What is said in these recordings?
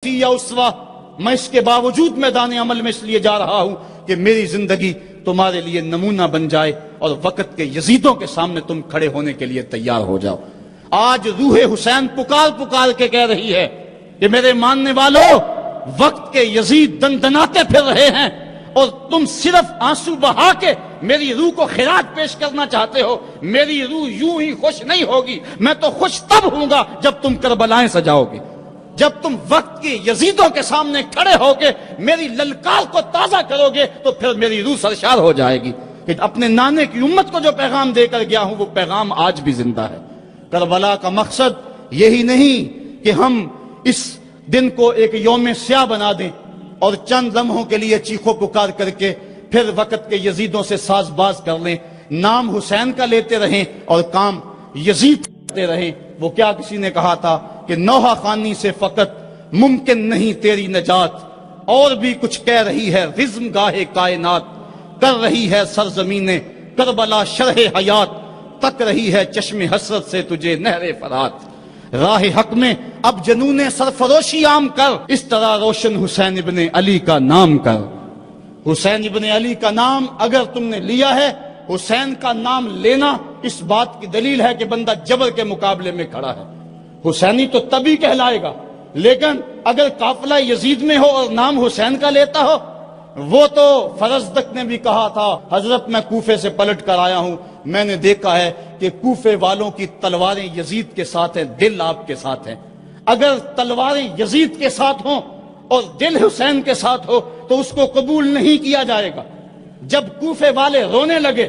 یا اسوہ، میں اس کے باوجود میدان عمل میں اس لیے جا رہا ہوں کہ میری زندگی تمہارے لیے نمونہ بن جائے اور وقت کے یزیدوں کے سامنے تم کھڑے ہونے کے لیے تیار ہو جاؤ۔ آج روح حسین پکار پکار کے کہہ رہی ہے کہ میرے ماننے والوں، وقت کے یزید دندناتے پھر رہے ہیں اور تم صرف آنسو بہا کے میری روح کو خراج پیش کرنا چاہتے ہو۔ میری روح یوں ہی خوش نہیں ہوگی، میں تو خوش تب ہوں گا جب تم کربلائیں سجاؤ گے، جب تم وقت کی یزیدوں کے سامنے کھڑے ہو کے میری للکار کو تازہ کرو گے تو پھر میری روح سرشار ہو جائے گی کہ اپنے نانے کی امت کو جو پیغام دے کر گیا ہوں وہ پیغام آج بھی زندہ ہے۔ کربلا کا مقصد یہی نہیں کہ ہم اس دن کو ایک یوم سیاہ بنا دیں اور چند لمحوں کے لیے چیخو پکار کر کے پھر وقت کے یزیدوں سے ساز باز کر لیں، نام حسین کا لیتے رہیں اور کام یزید کرتے رہیں۔ وہ کیا کسی نے کہا تھا کہ نوحہ خوانی سے فقط ممکن نہیں تیری نجات، اور بھی کچھ کہہ رہی ہے رزم گاہ کائنات، کر رہی ہے سرزمین کربلا شرح حیات، تک رہی ہے چشم حسرت سے تجھے نہر فرات، راہ حق میں اب جنون سرفروشی عام کر، اس طرح روشن حسین ابن علی کا نام کر۔ حسین ابن علی کا نام اگر تم نے لیا ہے، حسین کا نام لینا اس بات کی دلیل ہے کہ بندہ جبر کے مقابلے میں کھڑا ہے۔ حسینی تو تبھی کہلائے گا، لیکن اگر قافلہ یزید میں ہو اور نام حسین کا لیتا ہو، وہ تو فرزدق نے بھی کہا تھا، حضرت میں کوفے سے پلٹ کر آیا ہوں، میں نے دیکھا ہے کہ کوفے والوں کی تلواریں یزید کے ساتھ ہیں، دل آپ کے ساتھ ہیں۔ اگر تلواریں یزید کے ساتھ ہوں اور دل حسین کے ساتھ ہو تو اس کو قبول نہیں کیا جائے گا۔ جب کوفے والے رونے لگے،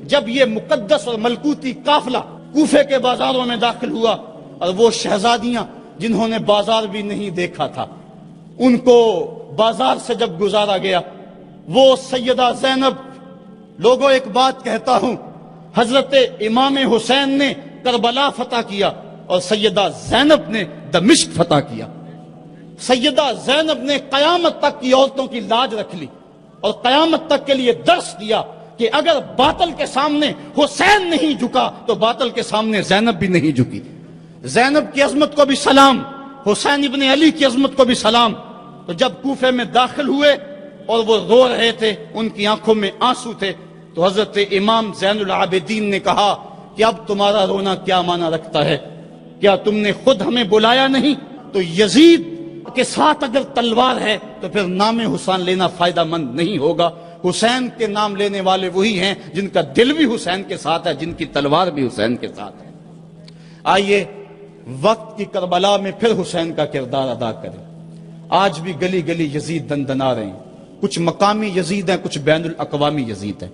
جب یہ مقدس اور ملکوتی قافلہ کوفے کے بازاروں میں داخل ہوا اور وہ شہزادیاں جنہوں نے بازار بھی نہیں دیکھا تھا، ان کو بازار سے جب گزارا گیا، وہ سیدہ زینب، لوگوں ایک بات کہتا ہوں، حضرت امام حسین نے کربلا فتح کیا اور سیدہ زینب نے دمشق فتح کیا۔ سیدہ زینب نے قیامت تک کی عورتوں کی لاج رکھ لی اور قیامت تک کے لیے درس دیا کہ اگر باطل کے سامنے حسین نہیں جھکا تو باطل کے سامنے زینب بھی نہیں جھکی۔ زینب کی عظمت کو بھی سلام، حسین ابن علی کی عظمت کو بھی سلام۔ تو جب کوفے میں داخل ہوئے اور وہ رو رہے تھے، ان کی آنکھوں میں آنسو تھے، تو حضرت امام زین العابدین نے کہا کہ اب تمہارا رونا کیا معنی رکھتا ہے؟ کیا تم نے خود ہمیں بلایا نہیں؟ تو یزید کے ساتھ اگر تلوار ہے تو پھر نام حسین لینا فائدہ مند نہیں ہوگا۔ حسین کے نام لینے والے وہی ہیں جن کا دل بھی حسین کے ساتھ ہے، جن کی تلوار بھی حسین کے ساتھ ہے۔ آئیے وقت کی کربلا میں پھر حسین کا کردار ادا کریں۔ آج بھی گلی گلی یزید دندنا رہے ہیں، کچھ مقامی یزید ہیں، کچھ بین الاقوامی یزید ہیں۔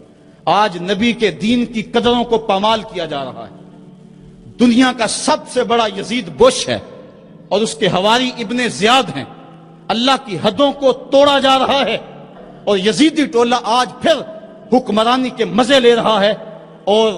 آج نبی کے دین کی قدروں کو پامال کیا جا رہا ہے۔ دنیا کا سب سے بڑا یزید بش ہے اور اس کے حواری ابن زیاد ہیں۔ اللہ کی حدوں کو توڑا جا رہا ہے اور یزیدی ٹولہ آج پھر حکمرانی کے مزے لے رہا ہے اور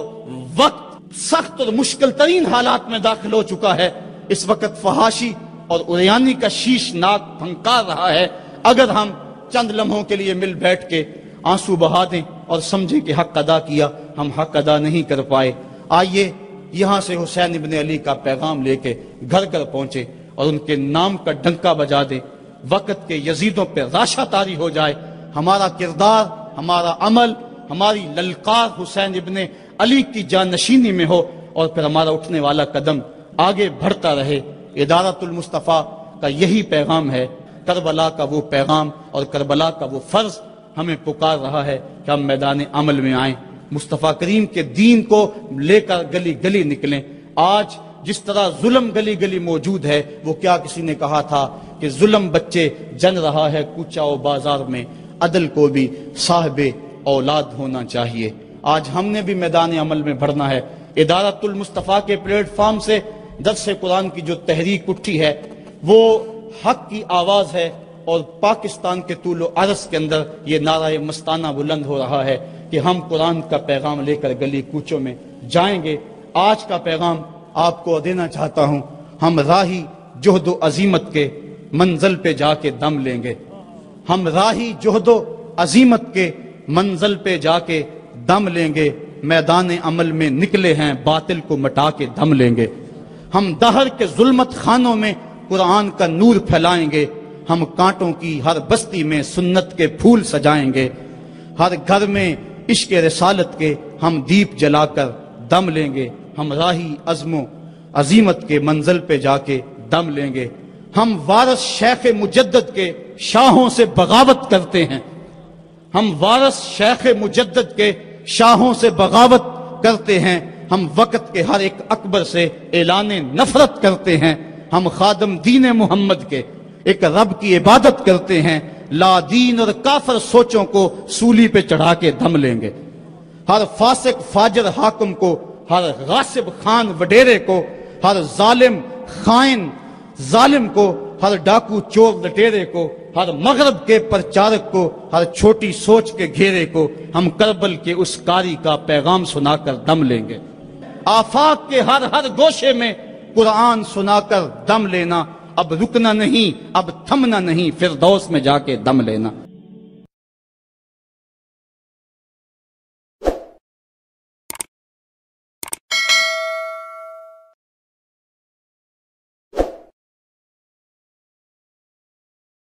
وقت سخت اور مشکل ترین حالات میں داخل ہو چکا ہے۔ اس وقت فحاشی اور عریانی کا شیش ناک پھنکار رہا ہے۔ اگر ہم چند لمحوں کے لیے مل بیٹھ کے آنسو بہا دیں اور سمجھیں کہ حق ادا کیا، ہم حق ادا نہیں کر پائے۔ آئیے یہاں سے حسین ابن علی کا پیغام لے کے گھر گھر پہنچے اور ان کے نام کا ڈنکا بجا دے، وقت کے یزیدوں پہ راشا طاری ہو جائے۔ ہمارا کردار، ہمارا عمل، ہماری للکار حسین ابن علی کی جانشینی میں ہو اور پھر ہمارا اٹھنے والا قدم آگے بڑھتا رہے۔ ادارت المصطفیٰ کا یہی پیغام ہے، کربلا کا وہ پیغام اور کربلا کا وہ فرض ہمیں پکار رہا ہے کہ ہم میدان عمل میں آئیں، مصطفیٰ کریم کے دین کو لے کر گلی گلی نکلیں۔ آج جس طرح ظلم گلی گلی موجود ہے، وہ کیا کسی نے کہا تھا کہ ظلم بچے جن رہا ہے کوچہ و بازار میں، عدل کو بھی صاحب اولاد ہونا چاہیے۔ آج ہم نے بھی میدان عمل میں بڑھنا ہے۔ ادارت المصطفیٰ کے پلیٹ فارم سے درس قرآن کی جو تحریک اٹھی ہے وہ حق کی آواز ہے اور پاکستان کے طول و عرض کے اندر یہ نعرہ مستانہ بلند ہو رہا ہے کہ ہم قرآن کا پیغام لے کر گلی کوچوں میں جائیں گے۔ آج کا پیغام آپ کو دینا چاہتا ہوں، ہم راہی جہد و عزیمت کے منزل پہ جا کے دم لیں گے۔ ہم راہی جہد و عزیمت کے منزل پہ جا کے دم لیں گے، میدان عمل میں نکلے ہیں باطل کو مٹا کے دم لیں گے۔ ہم دہر کے ظلمت خانوں میں قرآن کا نور پھیلائیں گے، ہم کانٹوں کی ہر بستی میں سنت کے پھول سجائیں گے، ہر گھر میں عشق رسالت کے ہم دیپ جلا کر دم لیں گے، ہم راہی عزم و عزیمت کے منزل پہ جا کے دم لیں گے، ہم وارث شیخ مجدد کے شاہوں سے بغاوت کرتے ہیں، ہم وارث شیخ مجدد کے شاہوں سے بغاوت کرتے ہیں، ہم وقت کے ہر ایک اکبر سے اعلان نفرت کرتے ہیں، ہم خادم دین محمد کے ایک رب کی عبادت کرتے ہیں، لا دین اور کافر سوچوں کو سولی پہ چڑھا کے دم لیں گے، ہر فاسق فاجر حاکم کو، ہر غاصب خان وڈیرے کو، ہر ظالم خائن ظالم کو، ہر ڈاکو چور لٹیرے کو، ہر مغرب کے پرچارک کو، ہر چھوٹی سوچ کے گھیرے کو ہم کربل کے اس قاری کا پیغام سنا کر دم لیں گے۔ آفاق کے ہر گوشے میں قرآن سنا کر دم لینا، اب رکنا نہیں، اب تھمنا نہیں، فردوس میں جا کے دم لینا۔